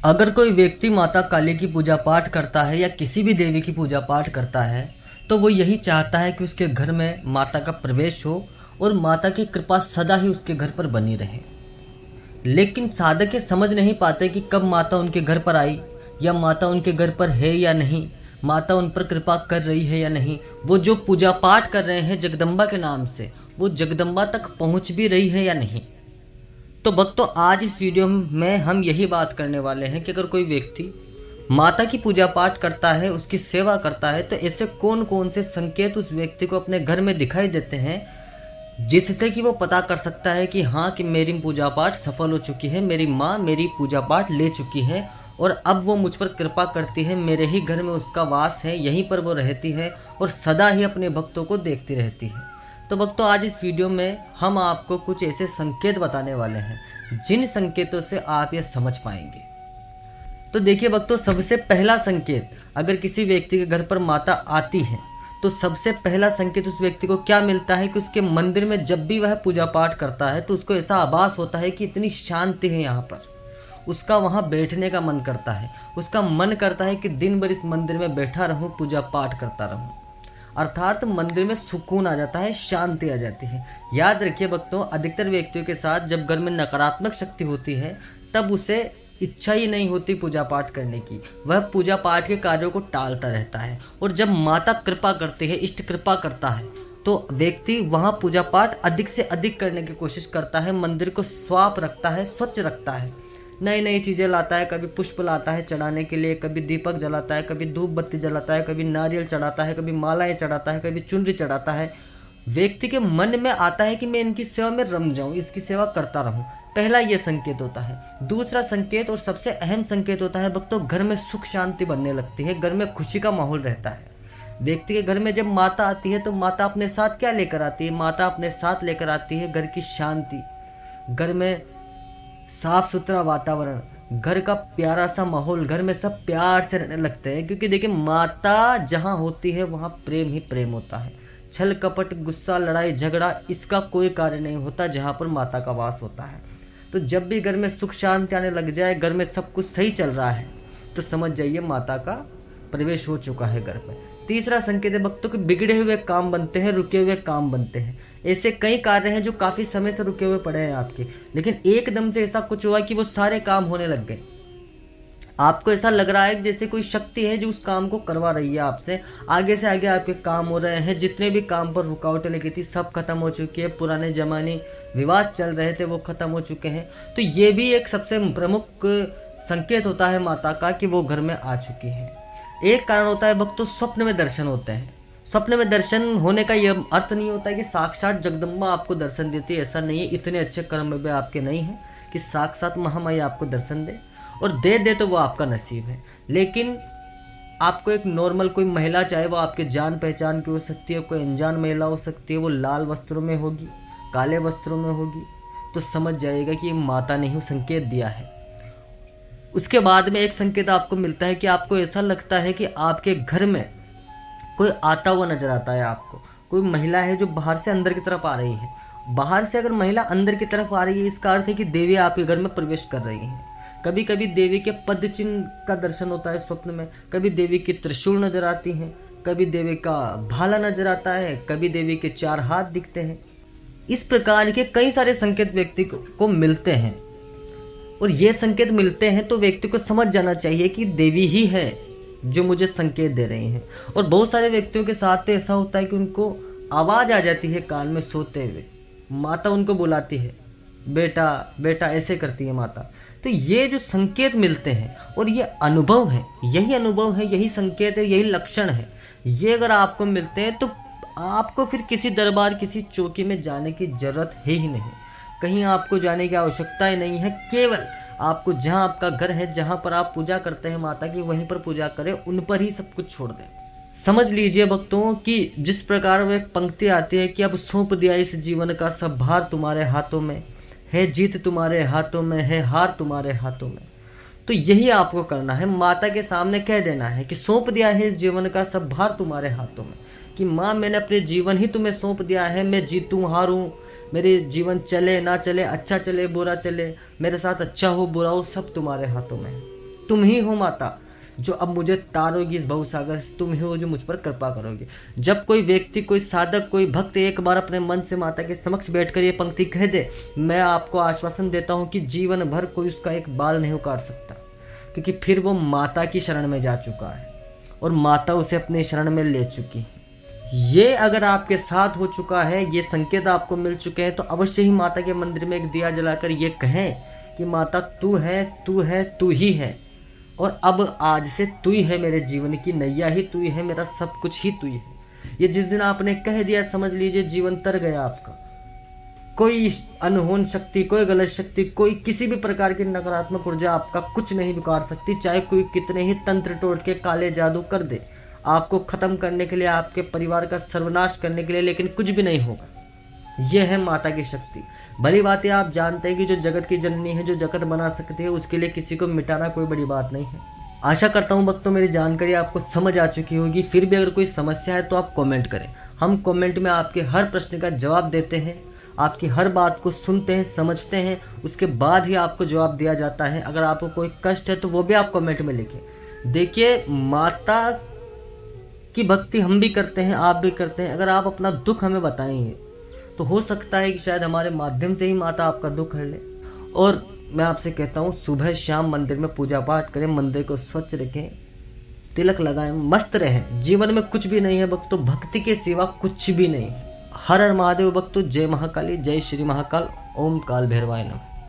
अगर कोई व्यक्ति माता काली की पूजा पाठ करता है या किसी भी देवी की पूजा पाठ करता है तो वो यही चाहता है कि उसके घर में माता का प्रवेश हो और माता की कृपा सदा ही उसके घर पर बनी रहे। लेकिन साधक ये समझ नहीं पाते कि कब माता उनके घर पर आई या माता उनके घर पर है या नहीं, माता उन पर कृपा कर रही है या नहीं, वो जो पूजा पाठ कर रहे हैं जगदम्बा के नाम से वो जगदम्बा तक पहुंच भी रही है या नहीं। तो भक्तों, आज इस वीडियो में हम यही बात करने वाले हैं कि अगर कोई व्यक्ति माता की पूजा पाठ करता है, उसकी सेवा करता है, तो ऐसे कौन कौन से संकेत उस व्यक्ति को अपने घर में दिखाई देते हैं जिससे कि वो पता कर सकता है कि हाँ, कि मेरी पूजा पाठ सफल हो चुकी है, मेरी माँ मेरी पूजा पाठ ले चुकी है और अब वो मुझ पर कृपा करती है, मेरे ही घर में उसका वास है, यहीं पर वो रहती है और सदा ही अपने भक्तों को देखती रहती है। तो भक्तों, आज इस वीडियो में हम आपको कुछ ऐसे संकेत बताने वाले हैं जिन संकेतों से आप ये समझ पाएंगे। तो देखिए भक्तों, सबसे पहला संकेत, अगर किसी व्यक्ति के घर पर माता आती है तो सबसे पहला संकेत उस व्यक्ति को क्या मिलता है कि उसके मंदिर में जब भी वह पूजा पाठ करता है तो उसको ऐसा आभास होता है कि इतनी शांति है यहाँ पर, उसका वहाँ बैठने का मन करता है, उसका मन करता है कि दिन भर इस मंदिर में बैठा रहूं, पूजा पाठ करता रहूं। अर्थात मंदिर में सुकून आ जाता है, शांति आ जाती है। याद रखिए भक्तों, अधिकतर व्यक्तियों के साथ जब घर में नकारात्मक शक्ति होती है तब उसे इच्छा ही नहीं होती पूजा पाठ करने की, वह पूजा पाठ के कार्यों को टालता रहता है। और जब माता कृपा करती है, इष्ट कृपा करता है, तो व्यक्ति वहां पूजा पाठ अधिक से अधिक करने की कोशिश करता है, मंदिर को साफ रखता है, स्वच्छ रखता है, नई नई चीज़ें लाता है, कभी पुष्प लाता है चढ़ाने के लिए, कभी दीपक जलाता है, कभी धूप बत्ती जलाता है, कभी नारियल चढ़ाता है, कभी मालाएं चढ़ाता है, कभी चुनरी चढ़ाता है। व्यक्ति के मन में आता है कि मैं इनकी सेवा में रम जाऊं, इसकी सेवा करता रहूं। पहला ये संकेत होता है। दूसरा संकेत और सबसे अहम संकेत होता है भक्तों, घर में सुख शांति बनने लगती है, घर में खुशी का माहौल रहता है। व्यक्ति के घर में जब माता आती है तो माता अपने साथ क्या लेकर आती है? माता अपने साथ लेकर आती है घर की शांति, घर में साफ सुथरा वातावरण, घर का प्यारा सा माहौल, घर में सब प्यार से रहने लगते हैं। क्योंकि देखिए, माता जहां होती है वहां प्रेम ही प्रेम होता है। छल कपट, गुस्सा, लड़ाई झगड़ा, इसका कोई कार्य नहीं होता जहां पर माता का वास होता है। तो जब भी घर में सुख शांति आने लग जाए, घर में सब कुछ सही चल रहा है, तो समझ जाइए माता का प्रवेश हो चुका है घर में। तीसरा संकेत है भक्तों के बिगड़े हुए काम बनते हैं, रुके हुए काम बनते हैं। ऐसे कई कार्य हैं जो काफी समय से रुके हुए पड़े हैं आपके, लेकिन एकदम से ऐसा कुछ हुआ कि वो सारे काम होने लग गए। आपको ऐसा लग रहा है जैसे कोई शक्ति है जो उस काम को करवा रही है आपसे, आगे से आगे आपके काम हो रहे हैं। जितने भी काम पर रुकावटें लगी थी सब खत्म हो चुकी है, पुराने जमाने विवाद चल रहे थे वो खत्म हो चुके हैं। तो ये भी एक सबसे प्रमुख संकेत होता है माता का कि वो घर में आ चुकी है। एक कारण होता है भक्तों, स्वप्न में दर्शन होते हैं। स्वप्न में दर्शन होने का यह अर्थ नहीं होता है कि साक्षात जगदम्बा आपको दर्शन देती है, ऐसा नहीं है। इतने अच्छे कर्म भी आपके नहीं है कि साक्षात महामाई आपको दर्शन दे, और दे तो वो आपका नसीब है। लेकिन आपको एक नॉर्मल कोई महिला, चाहे वो आपके जान पहचान की हो सकती है, कोई अनजान महिला हो सकती है, वो लाल वस्त्रों में होगी, काले वस्त्रों में होगी, तो समझ जाएगा कि ये माता ने ही संकेत दिया है। उसके बाद में एक संकेत आपको मिलता है कि आपको ऐसा लगता है कि आपके घर में कोई आता हुआ नजर आता है। आपको कोई महिला है जो बाहर से अंदर की तरफ आ रही है। बाहर से अगर महिला अंदर की तरफ आ रही है, इसका अर्थ है कि देवी आपके घर में प्रवेश कर रही है। कभी कभी देवी के पद चिन्ह का दर्शन होता है स्वप्न में, कभी देवी की त्रिशूल नजर आती है, कभी देवी का भाला नजर आता है, कभी देवी के 4 हाथ दिखते हैं। इस प्रकार के कई सारे संकेत व्यक्ति को मिलते हैं, और ये संकेत मिलते हैं तो व्यक्ति को समझ जाना चाहिए कि देवी ही है जो मुझे संकेत दे रही हैं। और बहुत सारे व्यक्तियों के साथ तो ऐसा होता है कि उनको आवाज आ जाती है कान में सोते हुए, माता उनको बुलाती है, बेटा बेटा, ऐसे करती है माता। तो ये जो संकेत मिलते हैं और ये अनुभव है, यही अनुभव है, यही संकेत है, यही लक्षण है, ये अगर आपको मिलते हैं तो आपको फिर किसी दरबार, किसी चौकी में जाने की जरूरत है ही नहीं। कहीं आपको जाने की आवश्यकता ही नहीं है। केवल आपको जहां आपका घर है, जहां पर आप पूजा करते हैं माता की, वहीं पर पूजा करें, उन पर ही सब कुछ छोड़ दें। समझ लीजिए भक्तों कि जिस प्रकार वो एक पंक्ति आती है कि अब सौंप दिया इस जीवन का सब भार तुम्हारे हाथों में है, जीत तुम्हारे हाथों में है, हार तुम्हारे हाथों में। तो यही आपको करना है, माता के सामने कह देना है कि सौंप दिया है इस जीवन का सब भार तुम्हारे हाथों में, कि माँ मैंने अपने जीवन ही तुम्हें सौंप दिया है, मैं जीतूं हारूं, मेरे जीवन चले ना चले, अच्छा चले बुरा चले, मेरे साथ अच्छा हो बुरा हो, सब तुम्हारे हाथों में है। तुम ही हो माता जो अब मुझे तारोगी इस भवसागर से, तुम ही हो जो मुझ पर कृपा करोगे। जब कोई व्यक्ति, कोई साधक, कोई भक्त एक बार अपने मन से माता के समक्ष बैठकर ये पंक्ति कह दे, मैं आपको आश्वासन देता हूं कि जीवन भर कोई उसका एक बाल नहीं उखाड़ सकता, क्योंकि फिर वो माता की शरण में जा चुका है और माता उसे अपने शरण में ले चुकी है। ये अगर आपके साथ हो चुका है, ये संकेत आपको मिल चुके हैं, तो अवश्य ही माता के मंदिर में एक दिया जलाकर ये कहें कि माता तू है, तू है, तू ही है, और अब आज से तू ही है मेरे जीवन की नैया, ही तू ही है, मेरा सब कुछ ही तू ही है। ये जिस दिन आपने कह दिया, समझ लीजिए जीवन तर गया आपका। कोई अनहोनी शक्ति, कोई गलत शक्ति, कोई किसी भी प्रकार की नकारात्मक ऊर्जा आपका कुछ नहीं बिगाड़ सकती, चाहे कोई कितने ही तंत्र टोटके काले जादू कर दे आपको खत्म करने के लिए, आपके परिवार का सर्वनाश करने के लिए, लेकिन कुछ भी नहीं होगा। यह है माता की शक्ति। भली बात है, आप जानते हैं कि जो जगत की जननी है, जो जगत बना सकती है, उसके लिए किसी को मिटाना कोई बड़ी बात नहीं है। आशा करता हूं भक्तों मेरी जानकारी आपको समझ आ चुकी होगी। फिर भी अगर कोई समस्या है तो आप कमेंट करें, हम कमेंट में आपके हर प्रश्न का जवाब देते हैं, आपकी हर बात को सुनते हैं, समझते हैं, उसके बाद ही आपको जवाब दिया जाता है। अगर आपको कोई कष्ट है तो वो भी आप कमेंट में लिखें। देखिए, माता की भक्ति हम भी करते हैं, आप भी करते हैं। अगर आप अपना दुख हमें बताएंगे तो हो सकता है कि शायद हमारे माध्यम से ही माता आपका दुख हर ले। और मैं आपसे कहता हूँ, सुबह शाम मंदिर में पूजा पाठ करें, मंदिर को स्वच्छ रखें, तिलक लगाएं, मस्त रहें। जीवन में कुछ भी नहीं है भक्तों, भक्ति के सिवा कुछ भी नहीं है। हर हर महादेव भक्तों, जय महाकाली, जय श्री महाकाल, ओम काल भैरवाय नमः।